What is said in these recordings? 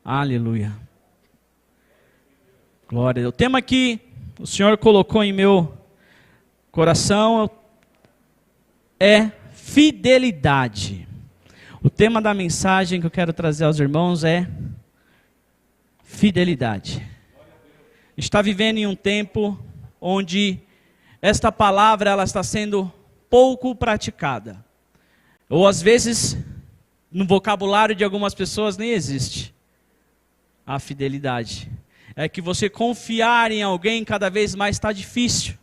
Aleluia. Glória. O tema que o Senhor colocou em meu coração é fidelidade. O tema da mensagem que eu quero trazer aos irmãos é fidelidade. Está vivendo em um tempo onde esta palavra ela está sendo pouco praticada. Ou às vezes, no vocabulário de algumas pessoas nem existe a fidelidade. É que você confiar em alguém cada vez mais está difícil.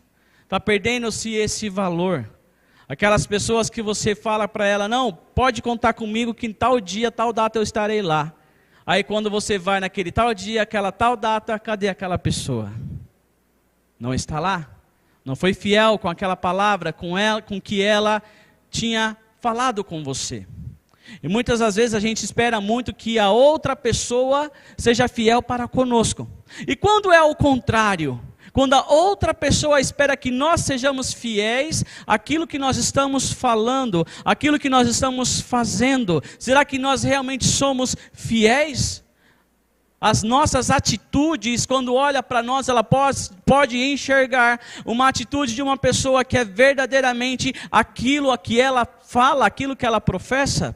Está perdendo-se esse valor. Aquelas pessoas que você fala para ela, não, pode contar comigo que em tal dia, tal data eu estarei lá. Aí quando você vai naquele tal dia, aquela tal data, cadê aquela pessoa? Não está lá. Não foi fiel com aquela palavra, com que ela tinha falado com você. E muitas das vezes a gente espera muito que a outra pessoa seja fiel para conosco. E quando é o contrário, quando a outra pessoa espera que nós sejamos fiéis àquilo que nós estamos falando, àquilo que nós estamos fazendo, será que nós realmente somos fiéis? As nossas atitudes, quando olha para nós, ela pode enxergar uma atitude de uma pessoa que é verdadeiramente aquilo que ela fala, aquilo que ela professa.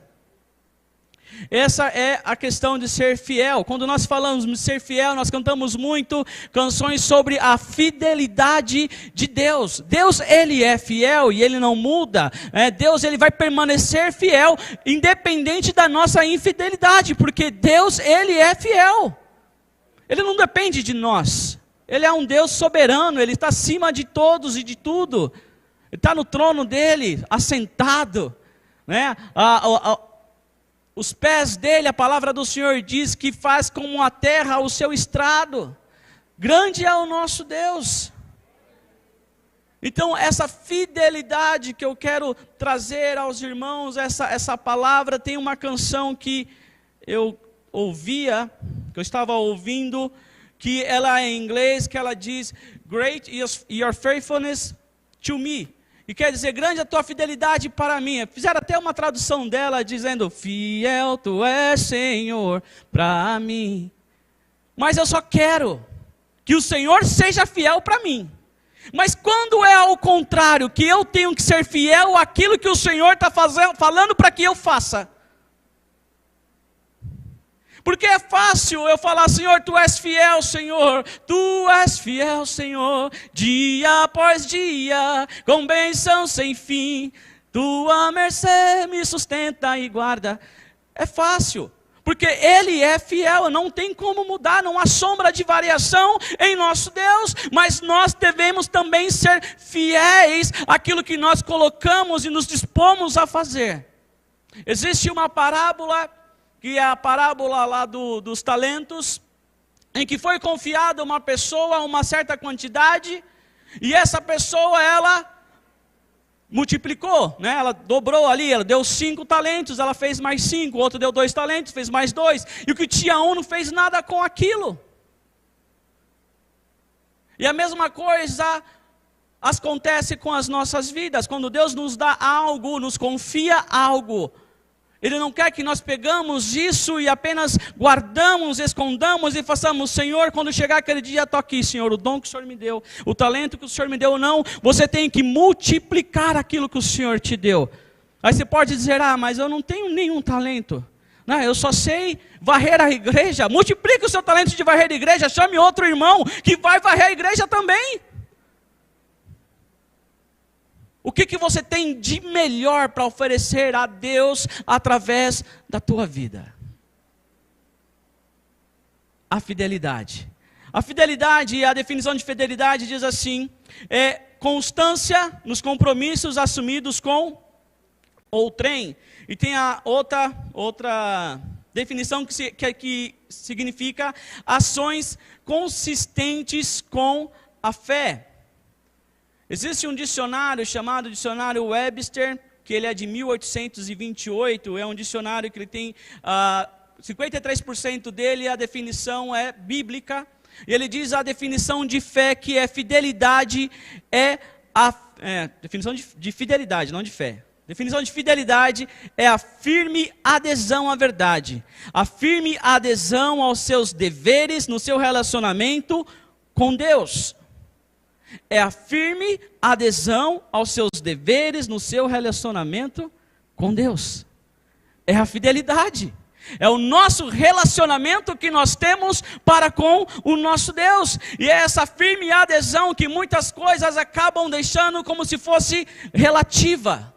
Essa é a questão de ser fiel. Quando nós falamos de ser fiel, nós cantamos muito canções sobre a fidelidade de Deus. Deus, Ele é fiel e Ele não muda. Deus, Ele vai permanecer fiel, independente da nossa infidelidade, porque Deus, Ele é fiel. Ele não depende de nós. Ele é um Deus soberano, Ele está acima de todos e de tudo. Ele está no trono dEle, assentado, né? Os pés dele, a palavra do Senhor diz que faz como a terra o seu estrado. Grande é o nosso Deus. Então essa fidelidade que eu quero trazer aos irmãos, essa palavra, tem uma canção que eu ouvia, que eu estava ouvindo, que ela é em inglês, que ela diz, Great is your faithfulness to me. E quer dizer, grande a tua fidelidade para mim. Fizeram até uma tradução dela dizendo, fiel tu és, Senhor, para mim. Mas eu só quero que o Senhor seja fiel para mim. Mas quando é ao contrário, que eu tenho que ser fiel àquilo que o Senhor está falando para que eu faça. Porque é fácil eu falar, Senhor, Tu és fiel, Senhor, Tu és fiel, Senhor, dia após dia, com bênção sem fim, Tua mercê me sustenta e guarda. É fácil, porque Ele é fiel, não tem como mudar, não há sombra de variação em nosso Deus, mas nós devemos também ser fiéis àquilo que nós colocamos e nos dispomos a fazer. Existe uma parábola, que é a parábola lá dos talentos, em que foi confiada uma pessoa uma certa quantidade, e essa pessoa, ela multiplicou, né? Ela dobrou ali, ela deu 5 talentos, ela fez mais 5, o outro deu 2 talentos, fez mais 2, e o que tinha um não fez nada com aquilo. E a mesma coisa acontece com as nossas vidas, quando Deus nos dá algo, nos confia algo, Ele não quer que nós pegamos isso e apenas guardamos, escondamos e façamos, Senhor, quando chegar aquele dia, estou aqui, Senhor, o dom que o Senhor me deu, o talento que o Senhor me deu, não, você tem que multiplicar aquilo que o Senhor te deu. Aí você pode dizer, mas eu não tenho nenhum talento, não, eu só sei varrer a igreja. Multiplique o seu talento de varrer a igreja, chame outro irmão que vai varrer a igreja também. O que você tem de melhor para oferecer a Deus através da tua vida? A fidelidade. A fidelidade, a definição de fidelidade diz assim, é constância nos compromissos assumidos com outrem. E tem a outra definição que significa ações consistentes com a fé. Existe um dicionário chamado Dicionário Webster, que ele é de 1828, é um dicionário que ele tem 53% dele, a definição é bíblica, e ele diz a definição de fé, que é fidelidade, definição de fidelidade, não de fé, Definição de fidelidade é a firme adesão à verdade, a firme adesão aos seus deveres no seu relacionamento com Deus. É a firme adesão aos seus deveres no seu relacionamento com Deus. É a fidelidade. É o nosso relacionamento que nós temos para com o nosso Deus. E é essa firme adesão que muitas coisas acabam deixando como se fosse relativa.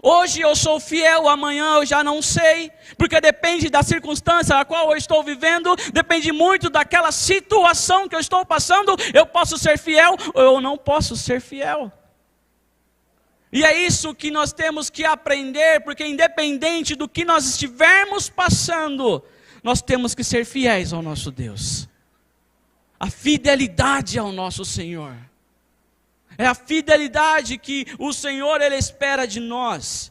Hoje eu sou fiel, amanhã eu já não sei, porque depende da circunstância a qual eu estou vivendo, depende muito daquela situação que eu estou passando, eu posso ser fiel ou eu não posso ser fiel. E é isso que nós temos que aprender, porque independente do que nós estivermos passando, nós temos que ser fiéis ao nosso Deus. A fidelidade ao nosso Senhor. É a fidelidade que o Senhor, Ele espera de nós.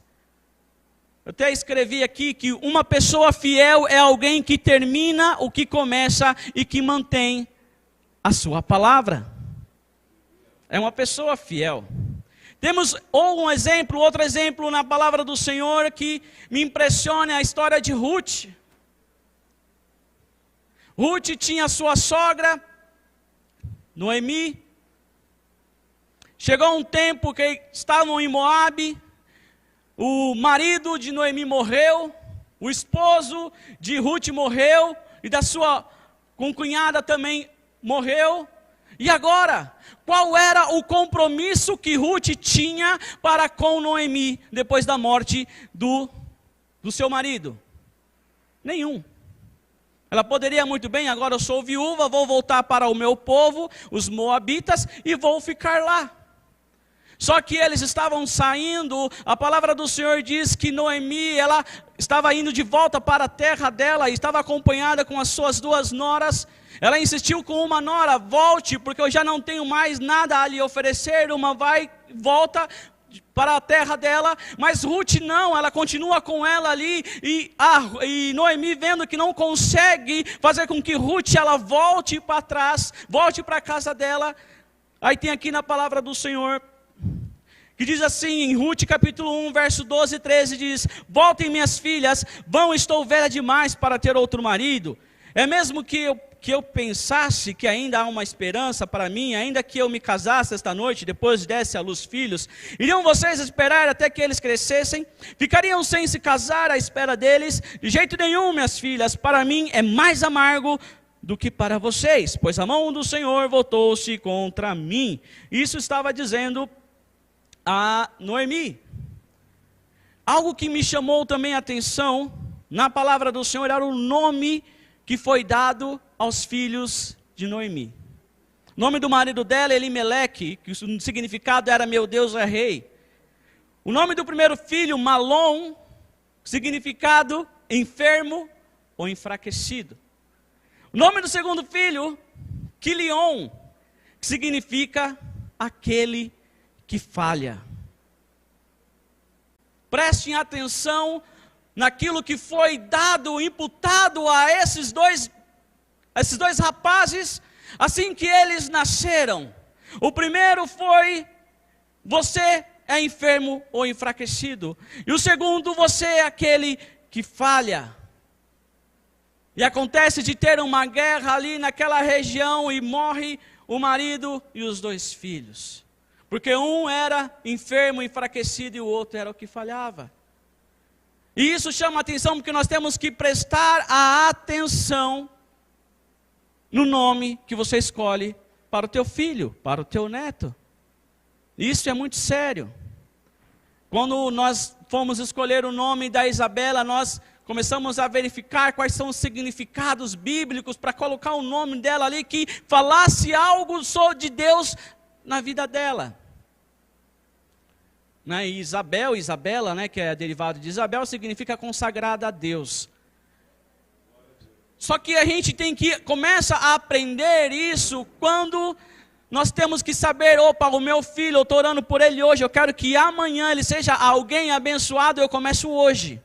Eu até escrevi aqui que uma pessoa fiel é alguém que termina o que começa e que mantém a sua palavra. É uma pessoa fiel. Temos outro exemplo na palavra do Senhor que me impressiona, é a história de Ruth. Ruth tinha sua sogra, Noemi. Chegou um tempo que estavam em Moabe, o marido de Noemi morreu, o esposo de Ruth morreu, e da sua concunhada também morreu. E agora, qual era o compromisso que Ruth tinha para com Noemi, depois da morte do seu marido? Nenhum. Ela poderia muito bem, agora eu sou viúva, vou voltar para o meu povo, os moabitas, e vou ficar lá. Só que eles estavam saindo, a palavra do Senhor diz que Noemi, ela estava indo de volta para a terra dela, e estava acompanhada com as suas 2 noras. Ela insistiu com uma nora, volte, porque eu já não tenho mais nada a lhe oferecer. Uma volta para a terra dela, mas Ruth não, ela continua com ela ali, e Noemi vendo que não consegue fazer com que Ruth ela volte para trás, volte para a casa dela. Aí tem aqui na palavra do Senhor, que diz assim, em Ruth capítulo 1, verso 12 e 13, diz: voltem minhas filhas, vão, estou velha demais para ter outro marido. É mesmo que eu pensasse que ainda há uma esperança para mim, ainda que eu me casasse esta noite, depois desse à luz filhos, iriam vocês esperar até que eles crescessem? Ficariam sem se casar à espera deles? De jeito nenhum, minhas filhas, para mim é mais amargo do que para vocês, pois a mão do Senhor voltou-se contra mim. Isso estava dizendo a Noemi. Algo que me chamou também a atenção na palavra do Senhor era o nome que foi dado aos filhos de Noemi. O nome do marido dela, Elimeleque, que o significado era meu Deus é rei. O nome do primeiro filho, Malom, significado enfermo ou enfraquecido. O nome do segundo filho, Quilion, que significa aquele que falha. Prestem atenção naquilo que foi dado, imputado a esses dois rapazes, assim que eles nasceram. O primeiro foi: você é enfermo ou enfraquecido. E o segundo: você é aquele que falha. E acontece de ter uma guerra ali naquela região e morre o marido e os 2 filhos. Porque um era enfermo, enfraquecido, e o outro era o que falhava. E isso chama atenção porque nós temos que prestar a atenção no nome que você escolhe para o teu filho, para o teu neto. Isso é muito sério. Quando nós fomos escolher o nome da Isabela, nós começamos a verificar quais são os significados bíblicos para colocar o nome dela ali que falasse algo só de Deus na vida dela. E Isabela, que é derivado de Isabel, significa consagrada a Deus. Só que a gente começa a aprender isso quando nós temos que saber: opa, o meu filho, eu estou orando por ele hoje, eu quero que amanhã ele seja alguém abençoado, eu começo hoje.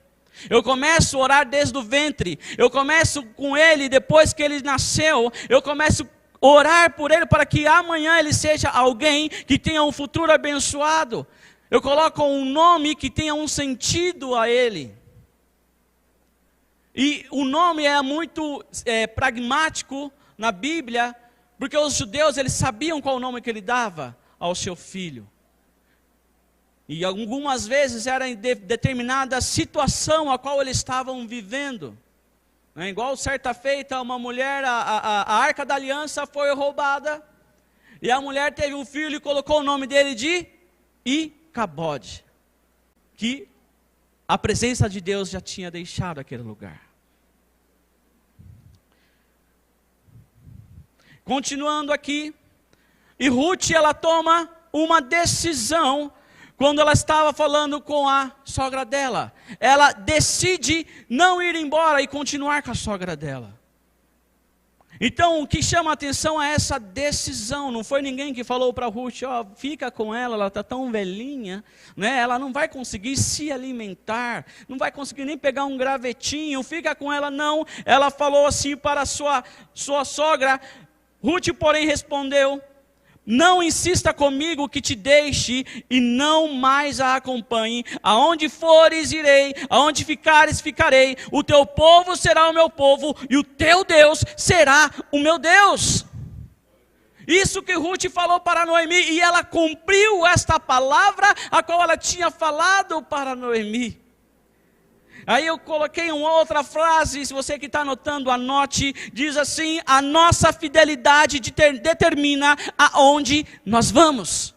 Eu começo a orar desde o ventre, eu começo com ele depois que ele nasceu, eu começo a orar por ele para que amanhã ele seja alguém que tenha um futuro abençoado. Eu coloco um nome que tenha um sentido a ele. E o nome é muito pragmático na Bíblia, porque os judeus eles sabiam qual o nome que ele dava ao seu filho. E algumas vezes era em determinada situação a qual eles estavam vivendo. É igual certa feita, uma mulher, a Arca da Aliança foi roubada, e a mulher teve um filho e colocou o nome dele de Icabode, que a presença de Deus já tinha deixado aquele lugar. Continuando aqui, e Ruth ela toma uma decisão, quando ela estava falando com a sogra dela. Ela decide não ir embora e continuar com a sogra dela. Então, o que chama a atenção é essa decisão. Não foi ninguém que falou para Ruth, fica com ela está tão velhinha, né? Ela não vai conseguir se alimentar, não vai conseguir nem pegar um gravetinho, fica com ela, não. Ela falou assim para a sua sogra. Ruth, porém, respondeu: não insista comigo que te deixe e não mais a acompanhe. Aonde fores, irei. Aonde ficares, ficarei. O teu povo será o meu povo e o teu Deus será o meu Deus. Isso que Ruth falou para Noemi, e ela cumpriu esta palavra a qual ela tinha falado para Noemi. Aí eu coloquei uma outra frase, se você que está anotando, anote, diz assim: a nossa fidelidade determina aonde nós vamos.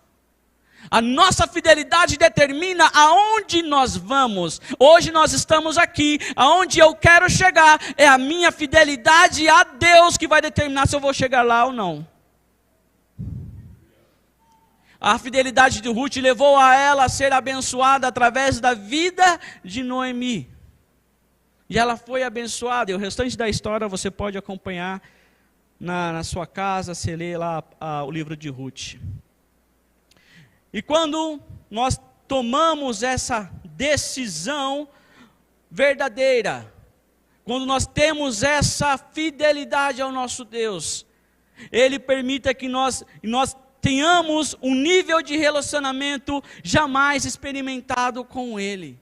A nossa fidelidade determina aonde nós vamos. Hoje nós estamos aqui, aonde eu quero chegar, é a minha fidelidade a Deus que vai determinar se eu vou chegar lá ou não. A fidelidade de Ruth levou a ela a ser abençoada através da vida de Noemi. E ela foi abençoada, e o restante da história você pode acompanhar na sua casa, você lê lá o livro de Ruth. E quando nós tomamos essa decisão verdadeira, quando nós temos essa fidelidade ao nosso Deus, Ele permite que nós tenhamos um nível de relacionamento jamais experimentado com Ele.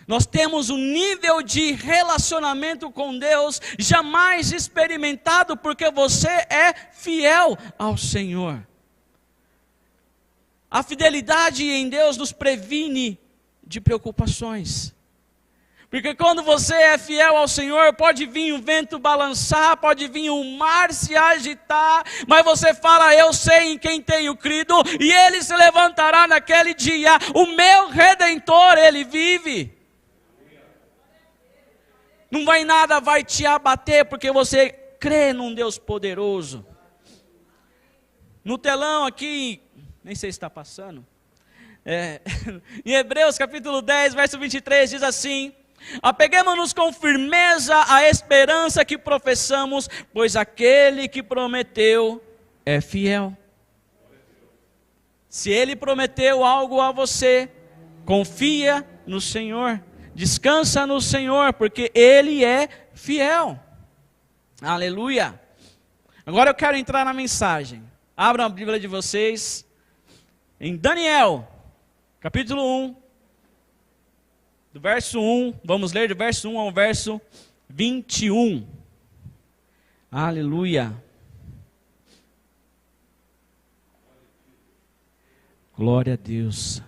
Nós temos um nível de relacionamento com Deus jamais experimentado, porque você é fiel ao Senhor. A fidelidade em Deus nos previne de preocupações. Porque quando você é fiel ao Senhor, pode vir o vento balançar, pode vir o mar se agitar, mas você fala: eu sei em quem tenho crido, e Ele se levantará naquele dia, o meu Redentor, Ele vive. Não vai nada, vai te abater, porque você crê num Deus poderoso. No telão aqui, nem sei se está passando, em Hebreus capítulo 10, verso 23, diz assim: apeguemo-nos com firmeza à esperança que professamos, pois aquele que prometeu é fiel. Se Ele prometeu algo a você, confia no Senhor. Descansa no Senhor, porque Ele é fiel. Aleluia. Agora eu quero entrar na mensagem. Abram a Bíblia de vocês em Daniel, capítulo 1, do verso 1. Vamos ler do verso 1 ao verso 21. Aleluia. Glória a Deus.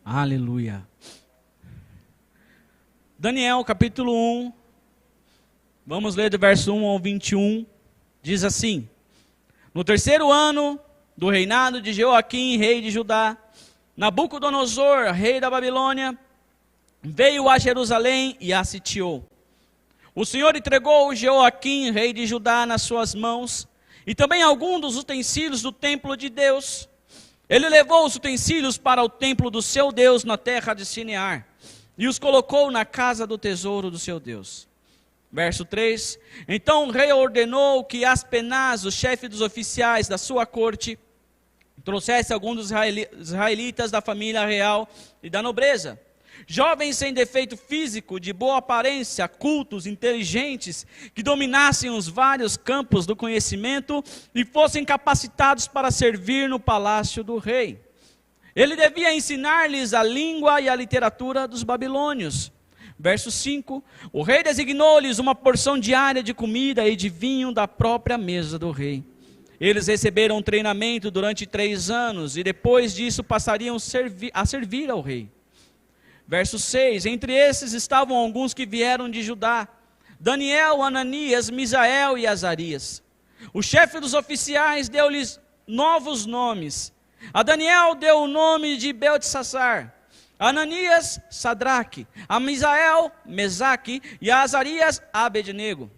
Aleluia. Daniel capítulo 1, vamos ler do verso 1 ao 21, diz assim: no terceiro ano do reinado de Jeoaquim, rei de Judá, Nabucodonosor, rei da Babilônia, veio a Jerusalém e a sitiou. O Senhor entregou Jeoaquim, rei de Judá, nas suas mãos, e também alguns dos utensílios do templo de Deus. Ele levou os utensílios para o templo do seu Deus na terra de Sinear, e os colocou na casa do tesouro do seu Deus. Verso 3, então o rei ordenou que Aspenaz, o chefe dos oficiais da sua corte, trouxesse alguns dos israelitas da família real e da nobreza, Jovens sem defeito físico, de boa aparência, cultos, inteligentes, que dominassem os vários campos do conhecimento e fossem capacitados para servir no palácio do rei. Ele devia ensinar-lhes a língua e a literatura dos babilônios. Verso 5, o rei designou-lhes uma porção diária de comida e de vinho da própria mesa do rei. Eles receberam um treinamento durante 3 anos e depois disso passariam a servir ao rei. Verso 6, entre esses estavam alguns que vieram de Judá: Daniel, Ananias, Misael e Azarias. O chefe dos oficiais deu-lhes novos nomes. A Daniel deu o nome de Beltesazar, a Ananias, Sadraque, a Misael, Mesaque e a Azarias, Abednego.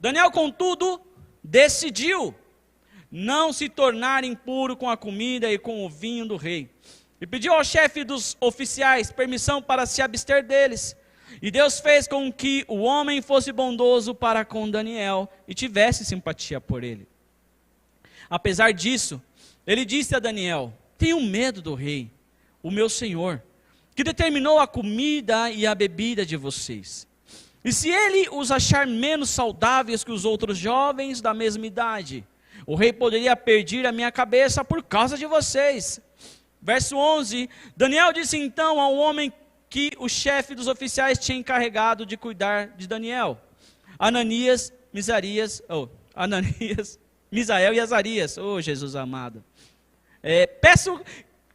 Daniel, contudo, decidiu não se tornar impuro com a comida e com o vinho do rei. E pediu ao chefe dos oficiais permissão para se abster deles. E Deus fez com que o homem fosse bondoso para com Daniel e tivesse simpatia por ele. Apesar disso, ele disse a Daniel: tenho medo do rei, o meu senhor, que determinou a comida e a bebida de vocês. E se ele os achar menos saudáveis que os outros jovens da mesma idade, o rei poderia perder a minha cabeça por causa de vocês. Verso 11, Daniel disse então ao homem que o chefe dos oficiais tinha encarregado de cuidar de Daniel: Ananias, Misael e Azarias. Oh, Jesus amado.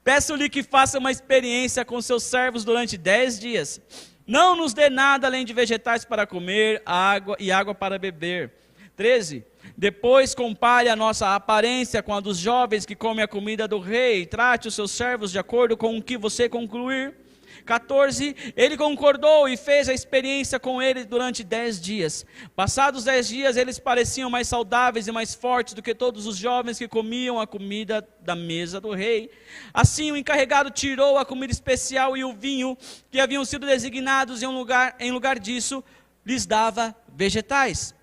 Peço-lhe que faça uma experiência com seus servos durante 10 dias. Não nos dê nada além de vegetais para comer, água e água para beber. 13. Depois compare a nossa aparência com a dos jovens que comem a comida do rei. Trate os seus servos de acordo com o que você concluir. 14. Ele concordou e fez a experiência com eles durante 10 dias. Passados 10 dias, eles pareciam mais saudáveis e mais fortes do que todos os jovens que comiam a comida da mesa do rei. Assim, o encarregado tirou a comida especial e o vinho que haviam sido designados em lugar disso, lhes dava vegetais.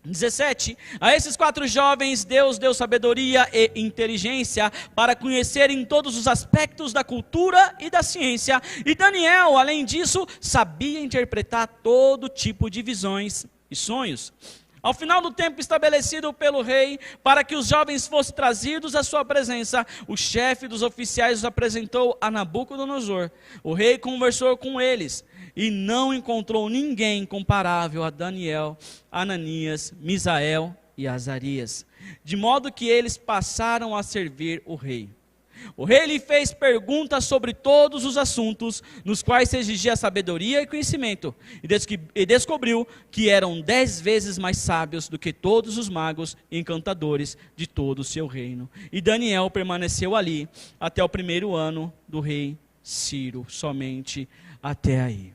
17. A esses 4 jovens Deus deu sabedoria e inteligência para conhecerem todos os aspectos da cultura e da ciência. E Daniel, além disso, sabia interpretar todo tipo de visões e sonhos. Ao final do tempo estabelecido pelo rei, para que os jovens fossem trazidos à sua presença, o chefe dos oficiais os apresentou a Nabucodonosor. O rei conversou com eles e não encontrou ninguém comparável a Daniel, Ananias, Misael e Azarias, de modo que eles passaram a servir o rei. O rei lhe fez perguntas sobre todos os assuntos, nos quais se exigia sabedoria e conhecimento, e descobriu que eram 10 vezes mais sábios do que todos os magos e encantadores de todo o seu reino. E Daniel permaneceu ali até o 1º ano do rei Ciro, somente até aí.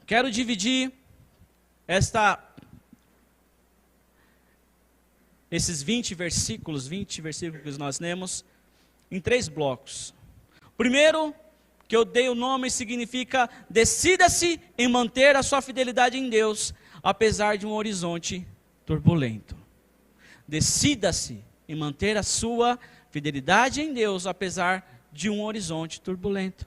Quero dividir esses 20 versículos que nós lemos, em 3 blocos. O primeiro, que eu dei o nome, significa: decida-se em manter a sua fidelidade em Deus, apesar de um horizonte turbulento. Decida-se em manter a sua fidelidade em Deus, apesar de um horizonte turbulento.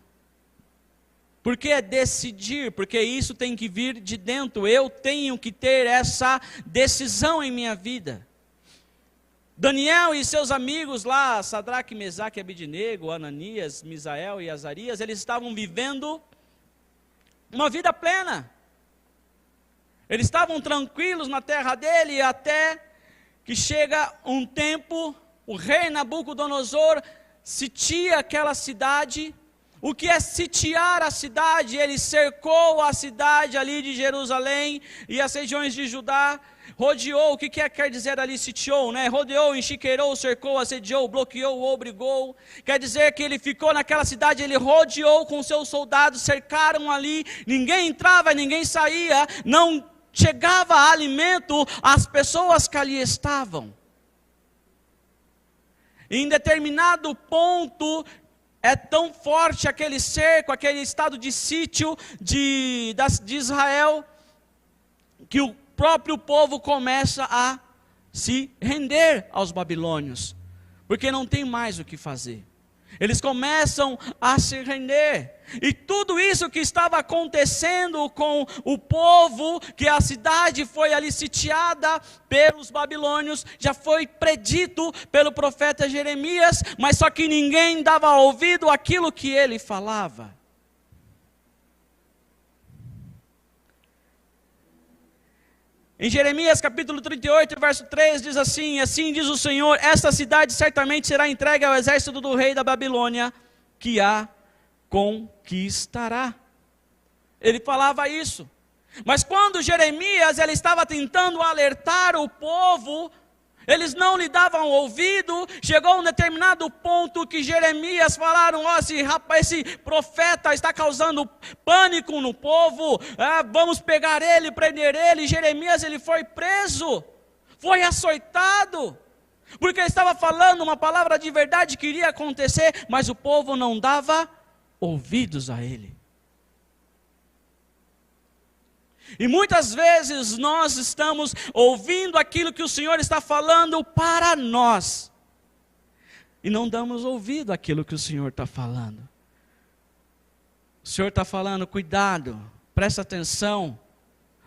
Por que é decidir? Porque isso tem que vir de dentro. Eu tenho que ter essa decisão em minha vida. Daniel e seus amigos lá, Sadraque, Mesaque e Abednego, Ananias, Misael e Azarias, eles estavam vivendo uma vida plena. Eles estavam tranquilos na terra dele, até que chega um tempo, o rei Nabucodonosor sitia aquela cidade. O que é sitiar a cidade? Ele cercou a cidade ali de Jerusalém e as regiões de Judá, rodeou. O que quer dizer ali sitiou, né? Rodeou, enxiqueirou, cercou, assediou, bloqueou, obrigou. Quer dizer que ele ficou naquela cidade, ele rodeou com seus soldados, cercaram ali, ninguém entrava, ninguém saía, não chegava alimento às pessoas que ali estavam. Em determinado ponto, é tão forte aquele cerco, aquele estado de sítio de Israel, que o próprio povo começa a se render aos babilônios, porque não tem mais o que fazer. Eles começam a se render. E tudo isso que estava acontecendo com o povo, que a cidade foi ali sitiada pelos babilônios, já foi predito pelo profeta Jeremias, mas só que ninguém dava ouvido àquilo que ele falava. Em Jeremias capítulo 38, verso 3, diz assim: assim diz o Senhor, esta cidade certamente será entregue ao exército do rei da Babilônia, que a conquistará. Ele falava isso. Mas quando Jeremias ele estava tentando alertar o povo, eles não lhe davam ouvido. Chegou um determinado ponto que Jeremias falaram: ó, esse profeta está causando pânico no povo, vamos pegar ele, prender ele. E Jeremias ele foi preso, foi açoitado, porque ele estava falando uma palavra de verdade que iria acontecer, mas o povo não dava ouvidos a ele. E muitas vezes nós estamos ouvindo aquilo que o Senhor está falando para nós, e não damos ouvido àquilo que o Senhor está falando. O Senhor está falando: cuidado, presta atenção,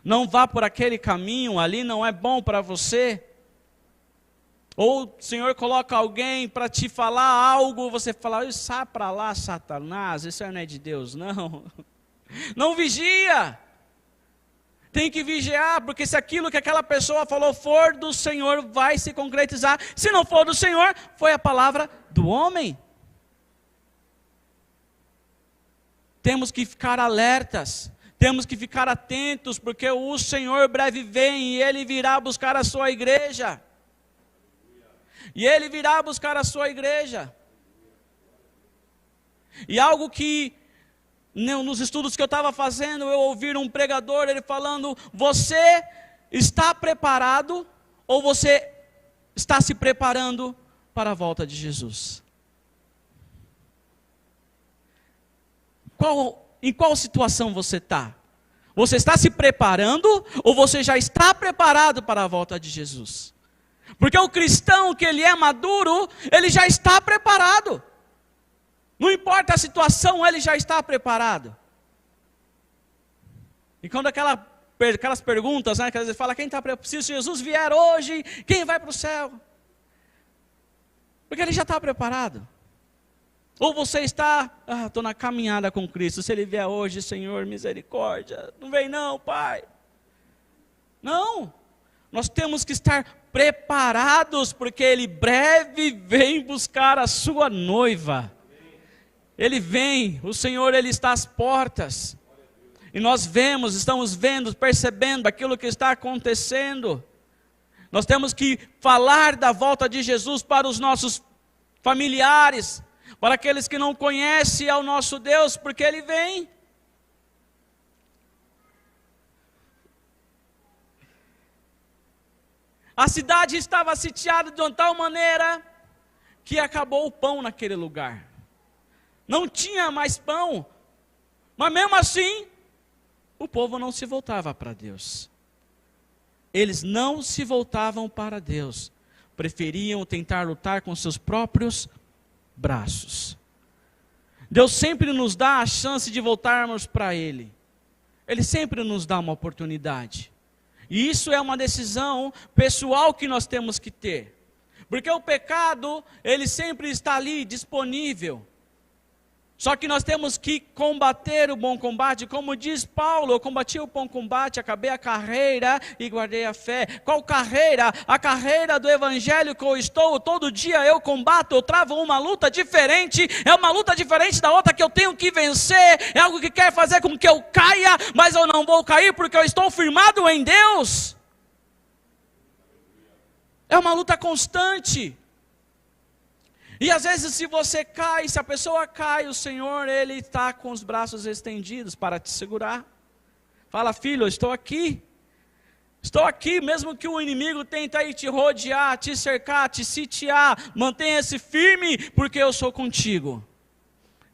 não vá por aquele caminho, ali não é bom para você. Ou o Senhor coloca alguém para te falar algo, você fala: sai para lá, Satanás, isso não é de Deus, não. Não vigia. Tem que vigiar, porque se aquilo que aquela pessoa falou for do Senhor, vai se concretizar. Se não for do Senhor, foi a palavra do homem. Temos que ficar alertas, temos que ficar atentos, porque o Senhor breve vem e Ele virá buscar a sua igreja. E Ele virá buscar a sua igreja. E algo que nos estudos que eu estava fazendo, eu ouvi um pregador, ele falando: você está preparado ou você está se preparando para a volta de Jesus? Em qual situação você está? Você está se preparando ou você já está preparado para a volta de Jesus? Porque o cristão que ele é maduro, ele já está preparado. Não importa a situação, ele já está preparado. E quando aquelas perguntas, né, que às vezes fala: quem está preparado? Se Jesus vier hoje, quem vai para o céu? Porque ele já está preparado. Ou você está: estou na caminhada com Cristo, se Ele vier hoje, Senhor, misericórdia, não vem não, Pai. Não, nós temos que estar preparados, porque Ele breve vem buscar a sua noiva. Ele vem, o Senhor Ele está às portas, e nós estamos vendo, percebendo aquilo que está acontecendo. Nós temos que falar da volta de Jesus para os nossos familiares, para aqueles que não conhecem ao nosso Deus, porque Ele vem. A cidade estava sitiada de uma tal maneira que acabou o pão naquele lugar. Não tinha mais pão, mas mesmo assim, o povo não se voltava para Deus. Eles não se voltavam para Deus, preferiam tentar lutar com seus próprios braços. Deus sempre nos dá a chance de voltarmos para Ele. Ele sempre nos dá uma oportunidade. E isso é uma decisão pessoal que nós temos que ter. Porque o pecado, ele sempre está ali, disponível. Só que nós temos que combater o bom combate, como diz Paulo: eu combati o bom combate, acabei a carreira e guardei a fé. Qual carreira? A carreira do evangelho que eu estou, todo dia eu combato, eu travo uma luta diferente, é uma luta diferente da outra que eu tenho que vencer, é algo que quer fazer com que eu caia, mas eu não vou cair porque eu estou firmado em Deus. É uma luta constante. E às vezes se você cai, se a pessoa cai, o Senhor Ele está com os braços estendidos para te segurar. Fala: filho, eu estou aqui. Estou aqui, mesmo que o inimigo tente aí te rodear, te cercar, te sitiar. Mantenha-se firme, porque eu sou contigo.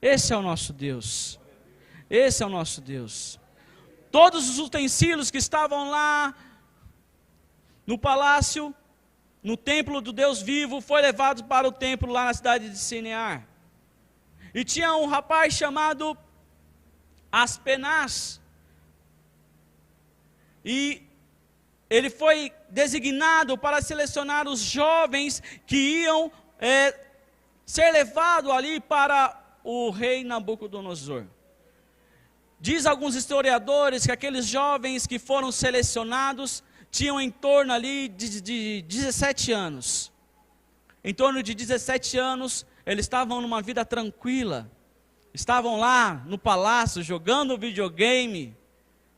Esse é o nosso Deus. Esse é o nosso Deus. Todos os utensílios que estavam lá no palácio, no templo do Deus vivo, foi levado para o templo lá na cidade de Sinear. E tinha um rapaz chamado Aspenaz. E ele foi designado para selecionar os jovens que iam ser levados ali para o rei Nabucodonosor. Diz alguns historiadores que aqueles jovens que foram selecionados tinham em torno ali de 17 anos. Em torno de 17 anos, eles estavam numa vida tranquila. Estavam lá no palácio, jogando videogame,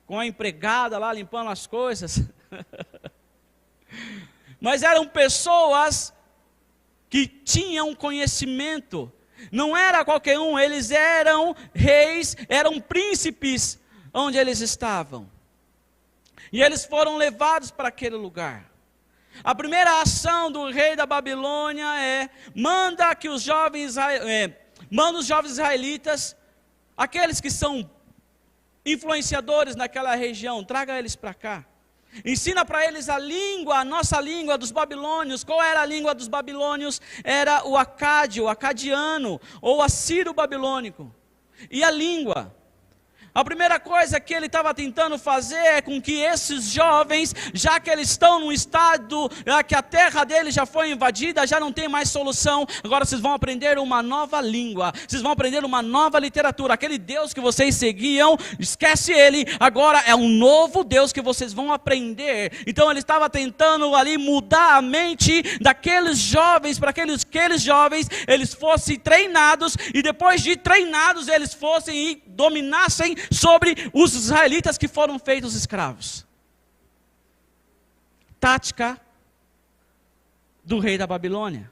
com a empregada lá limpando as coisas. Mas eram pessoas que tinham conhecimento. Não era qualquer um, eles eram reis, eram príncipes onde eles estavam. E eles foram levados para aquele lugar. A primeira ação do rei da Babilônia manda os jovens israelitas, aqueles que são influenciadores naquela região, traga eles para cá. Ensina para eles a nossa língua dos babilônios. Qual era a língua dos babilônios? Era o acádio, o acadiano, ou assírio babilônico. E a língua? A primeira coisa que ele estava tentando fazer é com que esses jovens, já que eles estão num estado, que a terra deles já foi invadida, já não tem mais solução, agora vocês vão aprender uma nova língua, vocês vão aprender uma nova literatura. Aquele Deus que vocês seguiam, esquece ele, agora é um novo Deus que vocês vão aprender. Então ele estava tentando ali mudar a mente daqueles jovens, para que aqueles jovens, eles fossem treinados, e depois de treinados, eles fossem e dominassem sobre os israelitas que foram feitos escravos. Tática do rei da Babilônia.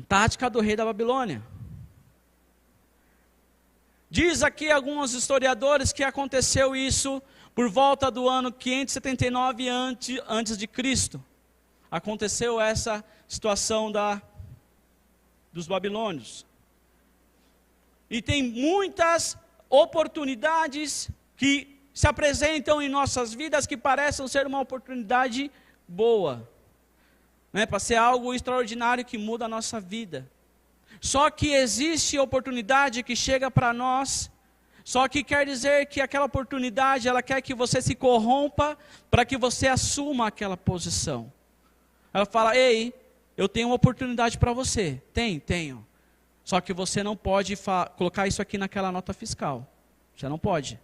Tática do rei da Babilônia. Diz aqui alguns historiadores que aconteceu isso por volta do ano 579 antes de Cristo. Aconteceu essa situação dos babilônios. E tem muitas oportunidades que se apresentam em nossas vidas que parecem ser uma oportunidade boa, né, para ser algo extraordinário que muda a nossa vida. Só que existe oportunidade que chega para nós, só que quer dizer que aquela oportunidade, ela quer que você se corrompa para que você assuma aquela posição. Ela fala: ei, eu tenho uma oportunidade para você. Tenho. Só que você não pode colocar isso aqui naquela nota fiscal. Você não pode.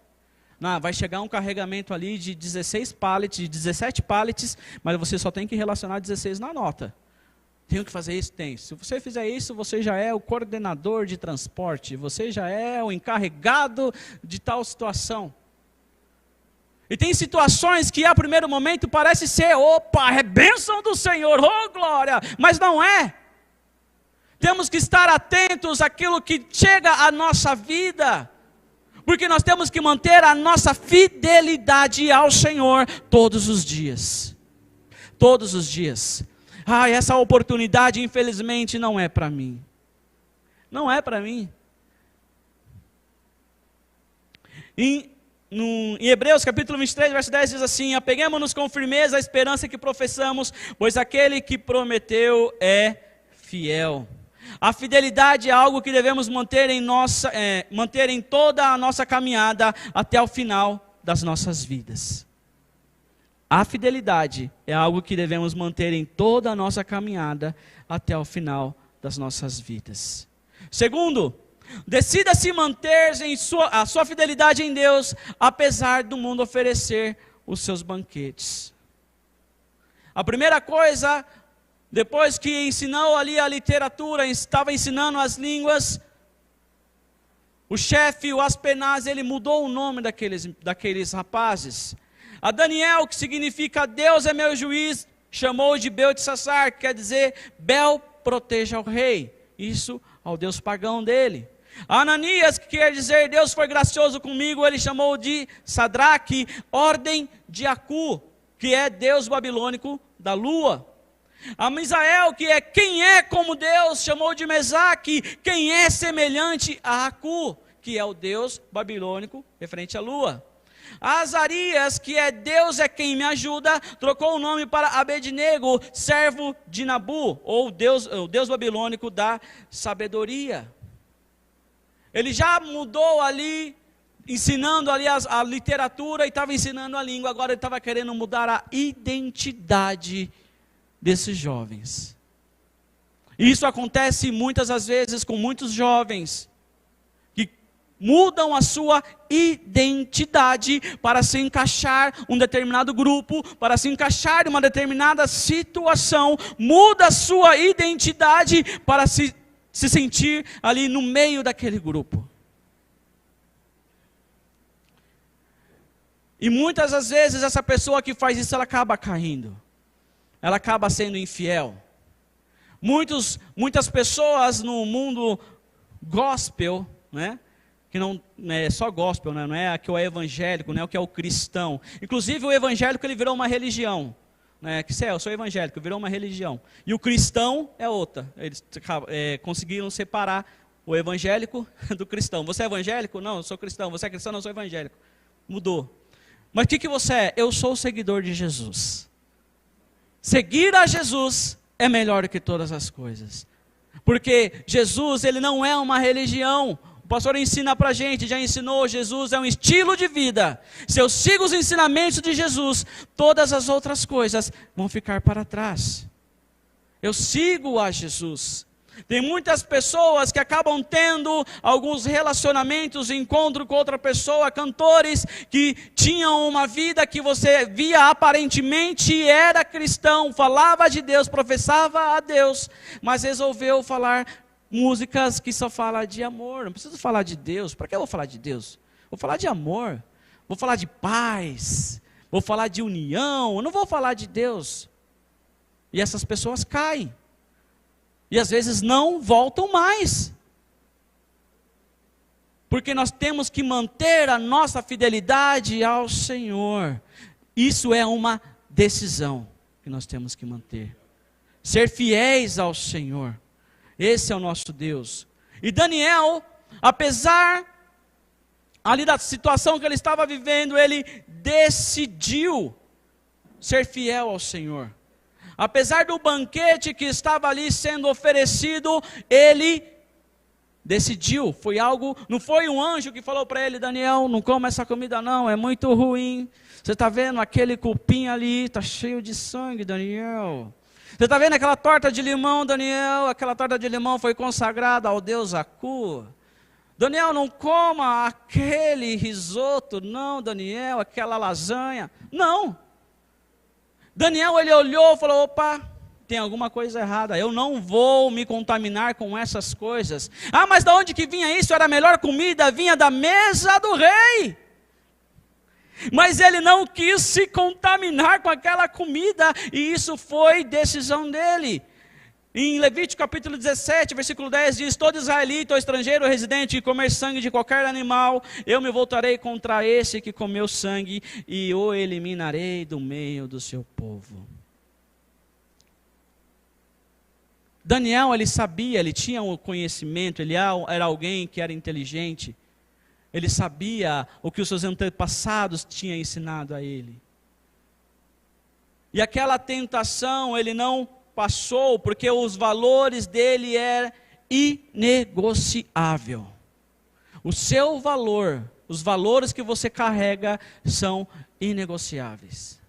Não, vai chegar um carregamento ali de 16 pallets, de 17 pallets, mas você só tem que relacionar 16 na nota. Tenho que fazer isso? Tem. Se você fizer isso, você já é o coordenador de transporte, você já é o encarregado de tal situação. E tem situações que a primeiro momento parece ser, opa, é bênção do Senhor, oh glória, mas não é. Temos que estar atentos àquilo que chega à nossa vida, porque nós temos que manter a nossa fidelidade ao Senhor todos os dias. Todos os dias. Essa oportunidade infelizmente não é para mim. Não é para mim. Em Hebreus capítulo 23, verso 10 diz assim: apeguemo-nos com firmeza à esperança que professamos, pois aquele que prometeu é fiel. A fidelidade é algo que devemos manter em toda a nossa caminhada até o final das nossas vidas. A fidelidade é algo que devemos manter em toda a nossa caminhada até o final das nossas vidas. Segundo, decida se manter a sua fidelidade em Deus, apesar do mundo oferecer os seus banquetes. A primeira coisa, depois que ensinou ali a literatura, estava ensinando as línguas, o chefe, o Aspenaz, ele mudou o nome daqueles rapazes. A Daniel, que significa Deus é meu juiz, chamou de Belteshazzar, que quer dizer Bel proteja o rei. Isso ao Deus pagão dele. A Ananias, que quer dizer Deus foi gracioso comigo, ele chamou de Sadraque, ordem de Acu, que é Deus babilônico da lua. A Misael, que é quem é como Deus, chamou de Mesaque, quem é semelhante a Acu, que é o Deus babilônico referente à lua. Azarias, que é Deus é quem me ajuda, trocou o nome para Abednego, servo de Nabu, ou o Deus babilônico da sabedoria. Ele já mudou ali, ensinando ali a literatura e estava ensinando a língua, agora ele estava querendo mudar a identidade desses jovens. E isso acontece muitas das vezes com muitos jovens, que mudam a sua identidade para se encaixar em um determinado grupo, para se encaixar em uma determinada situação, muda a sua identidade para se sentir ali no meio daquele grupo. E muitas das vezes essa pessoa que faz isso, ela acaba caindo. Ela acaba sendo infiel. Muitas pessoas no mundo gospel, né? Que não é só gospel, né? Não é que é evangélico, não é o que é o cristão. Inclusive o evangélico ele virou uma religião. Né? Que eu sou evangélico, virou uma religião. E o cristão é outra. Eles conseguiram separar o evangélico do cristão. Você é evangélico? Não, eu sou cristão. Você é cristão? Não, eu sou evangélico. Mudou. Mas o que você é? Eu sou o seguidor de Jesus. Seguir a Jesus é melhor do que todas as coisas. Porque Jesus, ele não é uma religião. O pastor ensina pra gente, já ensinou, Jesus é um estilo de vida. Se eu sigo os ensinamentos de Jesus, todas as outras coisas vão ficar para trás. Eu sigo a Jesus. Tem muitas pessoas que acabam tendo alguns relacionamentos, encontro com outra pessoa, cantores que tinham uma vida que você via aparentemente era cristão, falava de Deus, professava a Deus, mas resolveu falar músicas que só falam de amor. Não preciso falar de Deus. Para que eu vou falar de Deus? Vou falar de amor, vou falar de paz, vou falar de união, eu não vou falar de Deus. E essas pessoas caem. E às vezes não voltam mais. Porque nós temos que manter a nossa fidelidade ao Senhor. Isso é uma decisão que nós temos que manter. Ser fiéis ao Senhor. Esse é o nosso Deus. E Daniel, apesar ali da situação que ele estava vivendo, ele decidiu ser fiel ao Senhor. Apesar do banquete que estava ali sendo oferecido, ele decidiu. Foi algo, não foi um anjo que falou para ele: Daniel, não coma essa comida não, é muito ruim. Você está vendo aquele cupim ali, está cheio de sangue, Daniel. Você está vendo aquela torta de limão, Daniel? Aquela torta de limão foi consagrada ao deus Aku. Daniel, não coma aquele risoto, não, Daniel, aquela lasanha. Não. Daniel, ele olhou e falou: opa, tem alguma coisa errada, eu não vou me contaminar com essas coisas. Ah, mas de onde que vinha isso? Era a melhor comida, vinha da mesa do rei. Mas ele não quis se contaminar com aquela comida, e isso foi decisão dele. Em Levítico capítulo 17, versículo 10 diz: todo israelita ou estrangeiro ou residente que comer sangue de qualquer animal, eu me voltarei contra esse que comeu sangue e o eliminarei do meio do seu povo. Daniel, ele sabia, ele tinha um conhecimento, ele era alguém que era inteligente. Ele sabia o que os seus antepassados tinham ensinado a ele. E aquela tentação ele não passou, porque os valores dele eram inegociáveis. O seu valor, os valores que você carrega são inegociáveis.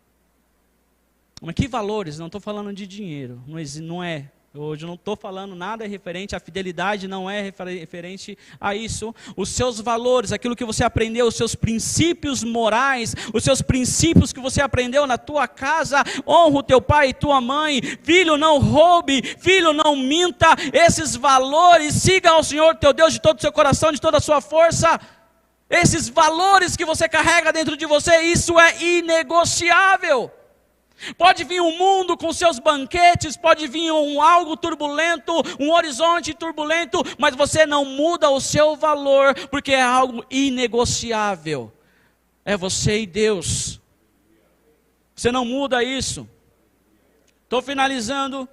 Mas que valores? Não estou falando de dinheiro, não é. Hoje eu não estou falando nada referente à fidelidade, não é referente a isso. Os seus valores, aquilo que você aprendeu, os seus princípios morais, os seus princípios que você aprendeu na tua casa: honra o teu pai e tua mãe, filho não roube, filho não minta. Esses valores, siga ao Senhor teu Deus de todo o seu coração, de toda a sua força. Esses valores que você carrega dentro de você, isso é inegociável. Pode vir um mundo com seus banquetes, pode vir algo turbulento, um horizonte turbulento, mas você não muda o seu valor, porque é algo inegociável. É você e Deus. Você não muda isso. Estou finalizando.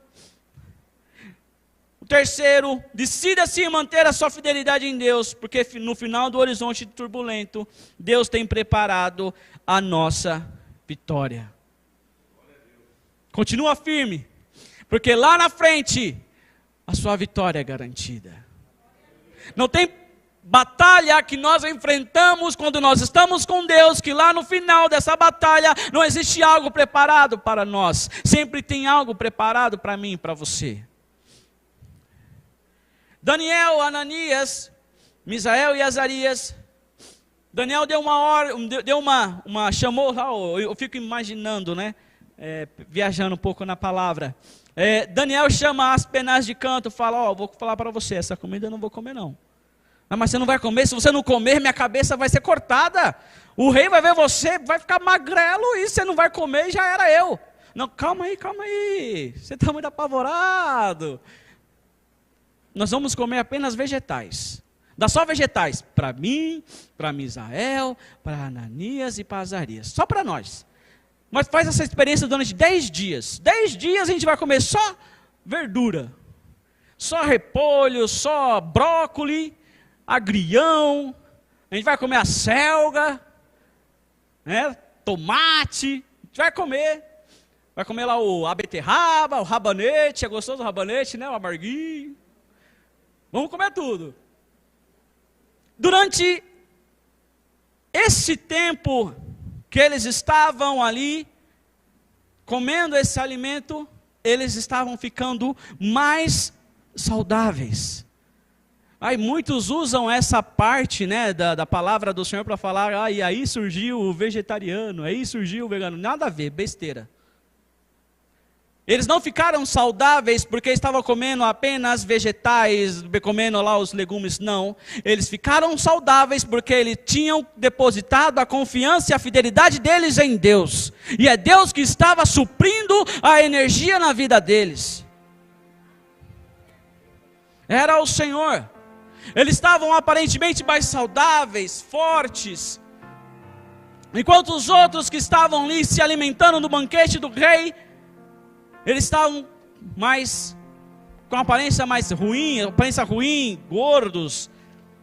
terceiro, decida-se em manter a sua fidelidade em Deus, porque no final do horizonte turbulento, Deus tem preparado a nossa vitória. Continua firme, porque lá na frente, a sua vitória é garantida. Não tem batalha que nós enfrentamos quando nós estamos com Deus, que lá no final dessa batalha não existe algo preparado para nós. Sempre tem algo preparado para mim e para você. Daniel, Ananias, Misael e Azarias. Daniel deu chamou lá, eu fico imaginando, né? Viajando um pouco na palavra. Daniel chama as penas de canto, fala, vou falar para você, essa comida eu não vou comer não. Mas você não vai comer? Se você não comer, minha cabeça vai ser cortada. O rei vai ver você, vai ficar magrelo e você não vai comer e já era eu. Não, calma aí, você está muito apavorado. Nós vamos comer apenas vegetais. Dá só vegetais. Para mim, para Misael, para Ananias e para Azarias. Só para nós. Mas faz essa experiência durante 10 dias. 10 dias a gente vai comer só verdura. Só repolho, só brócolis, agrião. A gente vai comer a selga, né? Tomate. A gente vai comer. Vai comer lá a beterraba, o rabanete. É gostoso o rabanete, né? O amarguinho. Vamos comer tudo. Durante esse tempo que eles estavam ali, comendo esse alimento, eles estavam ficando mais saudáveis. Aí muitos usam essa parte, né, da palavra do Senhor para falar, e aí surgiu o vegetariano, aí surgiu o vegano. Nada a ver, besteira. Eles não ficaram saudáveis porque estavam comendo apenas vegetais, comendo lá os legumes, não. Eles ficaram saudáveis porque eles tinham depositado a confiança e a fidelidade deles em Deus. E é Deus que estava suprindo a energia na vida deles. Era o Senhor. Eles estavam aparentemente mais saudáveis, fortes. Enquanto os outros que estavam ali se alimentando do banquete do rei, eles estavam com uma aparência mais ruim, gordos,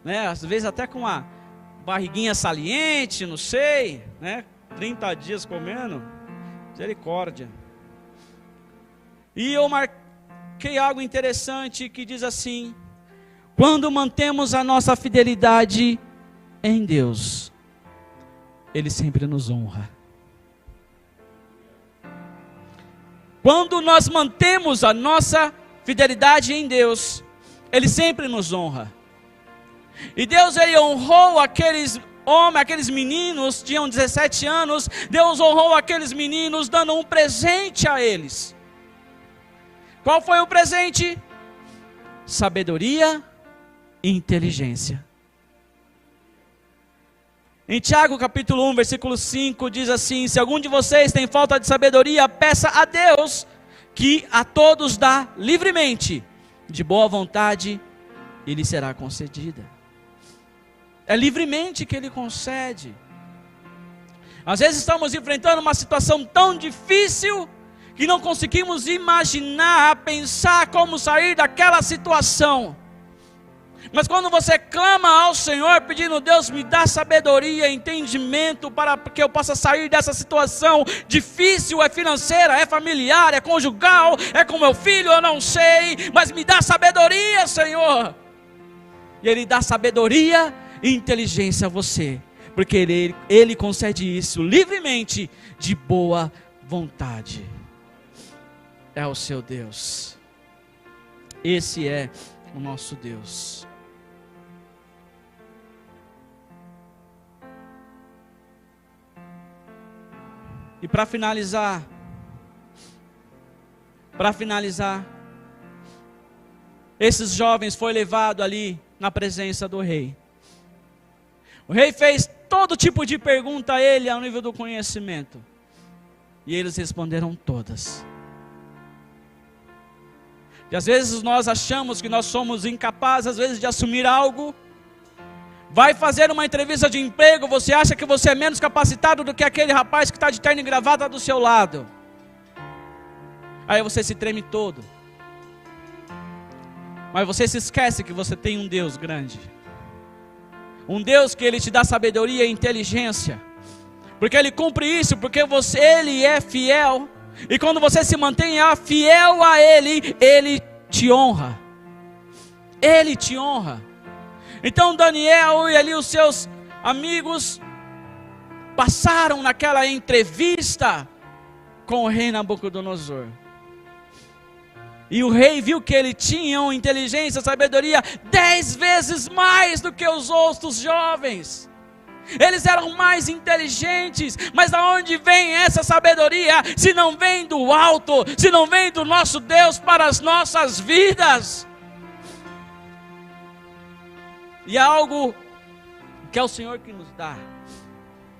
né? Às vezes até com uma barriguinha saliente, não sei, né? 30 dias comendo, misericórdia. E eu marquei algo interessante que diz assim: quando mantemos a nossa fidelidade em Deus, Ele sempre nos honra. Quando nós mantemos a nossa fidelidade em Deus, Ele sempre nos honra. E Deus, Ele honrou aqueles meninos, tinham 17 anos, Deus honrou aqueles meninos dando um presente a eles. Qual foi o presente? Sabedoria e inteligência. Em Tiago capítulo 1, versículo 5, diz assim: se algum de vocês tem falta de sabedoria, peça a Deus, que a todos dá livremente, de boa vontade, e lhe será concedida. É livremente que Ele concede. Às vezes estamos enfrentando uma situação tão difícil, que não conseguimos imaginar, pensar como sair daquela situação. Mas quando você clama ao Senhor, pedindo, Deus, me dá sabedoria, entendimento, para que eu possa sair dessa situação difícil, é financeira, é familiar, é conjugal, é com meu filho, eu não sei, mas me dá sabedoria, Senhor. E Ele dá sabedoria e inteligência a você, porque Ele concede isso livremente, de boa vontade. É o seu Deus. Esse é o nosso Deus. E para finalizar, esses jovens foram levados ali na presença do rei. O rei fez todo tipo de pergunta a ele, ao nível do conhecimento. E eles responderam todas. E às vezes nós achamos que nós somos incapazes, às vezes, de assumir algo. Vai fazer uma entrevista de emprego, você acha que você é menos capacitado do que aquele rapaz que está de terno e gravata do seu lado. Aí você se treme todo. Mas você se esquece que você tem um Deus grande. Um Deus que Ele te dá sabedoria e inteligência. Porque Ele cumpre isso, porque Ele é fiel. E quando você se mantém fiel a Ele, Ele te honra. Ele te honra. Então Daniel e ali os seus amigos passaram naquela entrevista com o rei Nabucodonosor. E o rei viu que ele tinha inteligência, sabedoria 10 vezes mais do que os outros jovens. Eles eram mais inteligentes, mas de onde vem essa sabedoria, se não vem do alto, se não vem do nosso Deus para as nossas vidas? E é algo que é o Senhor que nos dá.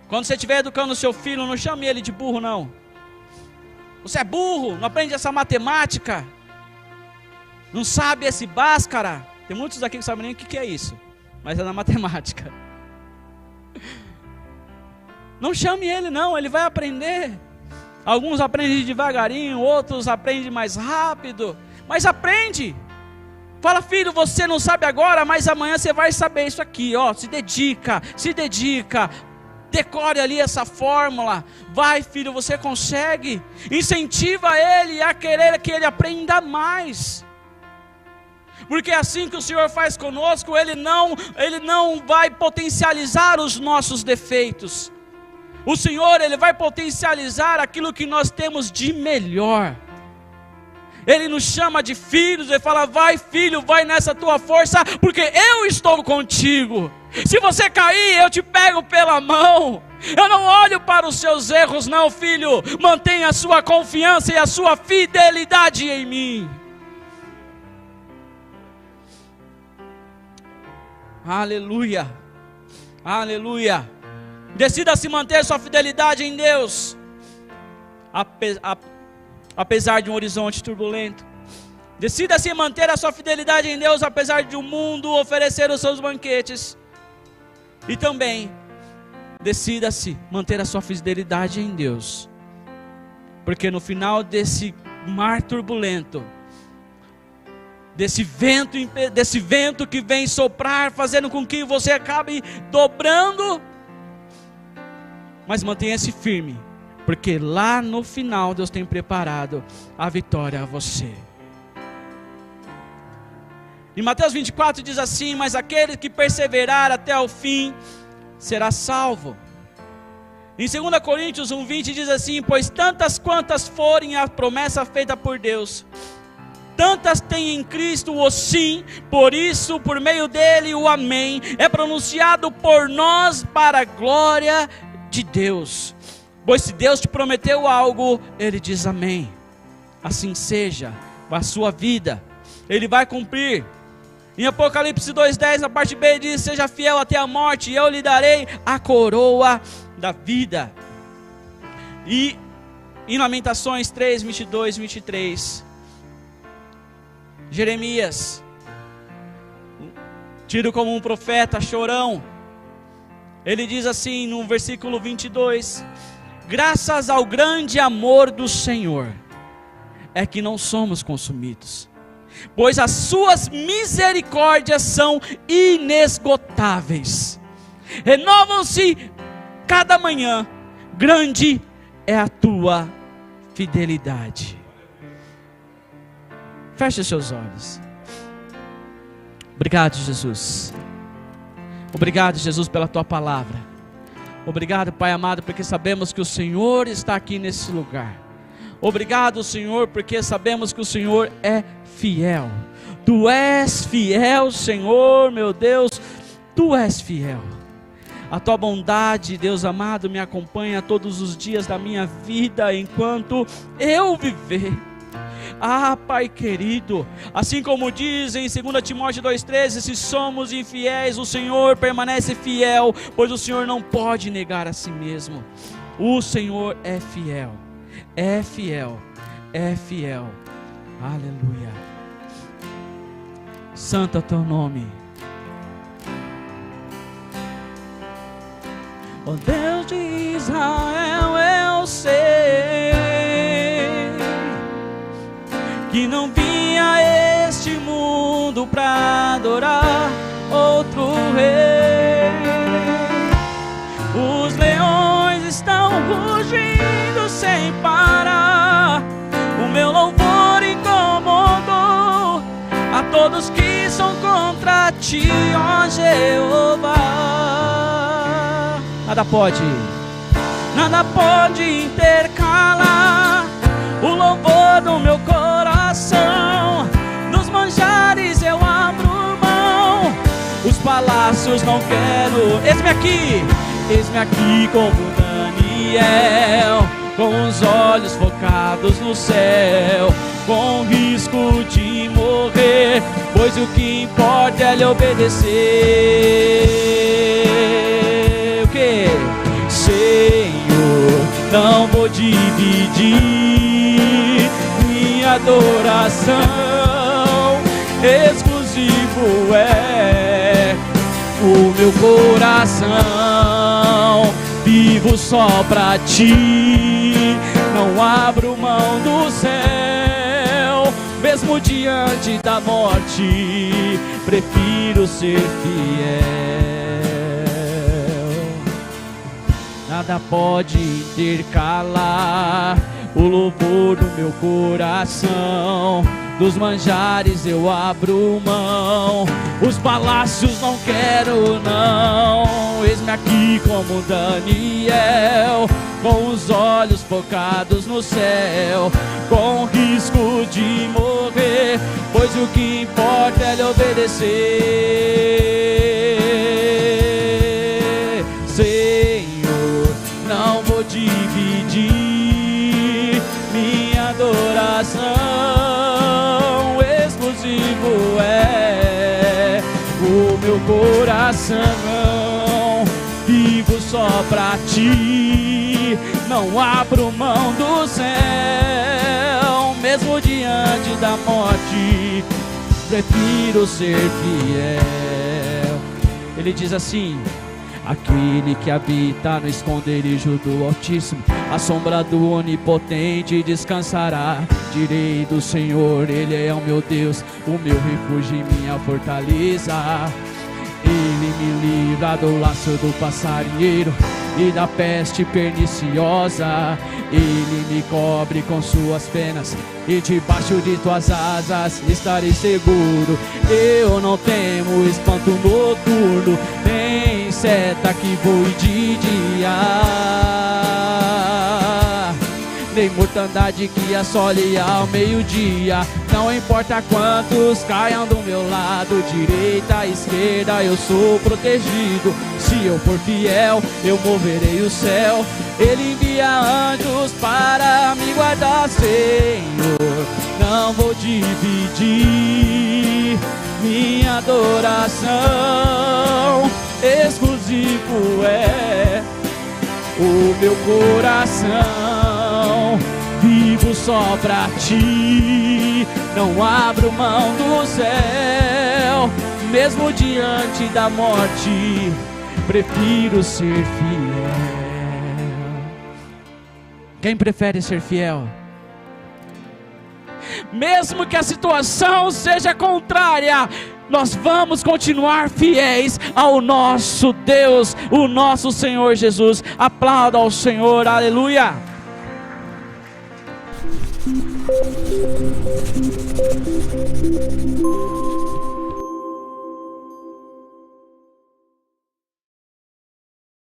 Quando você estiver educando o seu filho, não chame ele de burro não. Você é burro, não aprende essa matemática, não sabe esse báscara. Tem muitos aqui que não sabem nem o que é isso, mas é na matemática. Não chame ele não, ele vai aprender. Alguns aprendem devagarinho, outros aprendem mais rápido, mas aprende. Fala, filho, você não sabe agora, mas amanhã você vai saber isso aqui, ó. Se dedica, decore ali essa fórmula. Vai, filho, você consegue. Incentiva ele a querer que ele aprenda mais. Porque é assim que o Senhor faz conosco. Ele não vai potencializar os nossos defeitos. O Senhor, Ele vai potencializar aquilo que nós temos de melhor. Ele nos chama de filhos, Ele fala, vai filho, vai nessa tua força, porque eu estou contigo. Se você cair, eu te pego pela mão. Eu não olho para os seus erros não, filho. Mantenha a sua confiança e a sua fidelidade em mim. Aleluia, aleluia. Decida se manter sua fidelidade em Deus, apesar de um horizonte turbulento. Decida se manter a sua fidelidade em Deus, apesar de o mundo oferecer os seus banquetes. E também, decida-se manter a sua fidelidade em Deus, porque no final desse mar turbulento, desse vento que vem soprar, fazendo com que você acabe dobrando, mas mantenha-se firme, porque lá no final Deus tem preparado a vitória a você. Em Mateus 24 diz assim, mas aquele que perseverar até o fim, será salvo. Em 2 Coríntios 1:20 diz assim, pois tantas quantas forem a promessa feita por Deus, tantas tem em Cristo o sim, por isso, por meio dele, o amém, é pronunciado por nós para a glória de Deus. Pois se Deus te prometeu algo, Ele diz amém. Assim seja a sua vida, Ele vai cumprir. Em Apocalipse 2:10, na parte B, diz, seja fiel até a morte, e eu lhe darei a coroa da vida. E em Lamentações 3:22, 23, Jeremias, tido como um profeta chorão, ele diz assim no versículo 22, graças ao grande amor do Senhor, é que não somos consumidos, pois as suas misericórdias são inesgotáveis, renovam-se cada manhã, grande é a tua fidelidade. Feche os seus olhos. Obrigado, Jesus. Obrigado, Jesus, pela tua palavra. Obrigado, Pai amado, porque sabemos que o Senhor está aqui nesse lugar. Obrigado, Senhor, porque sabemos que o Senhor é fiel. Tu és fiel, Senhor, meu Deus, Tu és fiel. A tua bondade, Deus amado, me acompanha todos os dias da minha vida, enquanto eu viver. Ah, Pai querido, assim como diz em 2 Timóteo 2,13, se somos infiéis, o Senhor permanece fiel, pois o Senhor não pode negar a si mesmo. O Senhor é fiel, é fiel, é fiel. Aleluia. Santo é o teu nome. Ó Deus de Israel, eu sei que não vim a este mundo para adorar outro rei. Os leões estão rugindo sem parar. O meu louvor incomodou a todos que são contra ti, ó Jeová. Nada pode intercalar o louvor do meu coração. Dos manjares eu abro mão, os palácios não quero. Eis-me aqui como Daniel, com os olhos focados no céu, com risco de morrer, pois o que importa é lhe obedecer. O que? Senhor, não vou dividir minha adoração, exclusivo é o meu coração. Vivo só pra ti, não abro mão do céu. Mesmo diante da morte, prefiro ser fiel. Nada pode intercalar o louvor do meu coração. Dos manjares eu abro mão, os palácios não quero não. Eis-me aqui como Daniel, com os olhos focados no céu, com risco de morrer, pois o que importa é lhe obedecer. Senhor, não vou dividir minha adoração, exclusivo é o meu coração. Vivo só pra ti, não abro mão do céu. Mesmo diante da morte, prefiro ser fiel. Ele diz assim: aquele que habita no esconderijo do Altíssimo, à sombra do Onipotente descansará. Direi do Senhor, Ele é o meu Deus, o meu refúgio e minha fortaleza. Ele me livra do laço do passarinheiro e da peste perniciosa. Ele me cobre com suas penas e debaixo de tuas asas estarei seguro. Eu não temo espanto noturno, nem seta que voe de dia, nem mortandade que assole ao meio-dia. Não importa quantos caiam do meu lado, direita, esquerda, eu sou protegido. Se eu for fiel, eu moverei o céu. Ele envia anjos para me guardar. Senhor, não vou dividir minha adoração, exclusivo é o meu coração. Vivo só pra ti, não abro mão do céu. Mesmo diante da morte, prefiro ser fiel. Quem prefere ser fiel? Mesmo que a situação seja contrária, nós vamos continuar fiéis ao nosso Deus, o nosso Senhor Jesus. Aplauda ao Senhor, aleluia.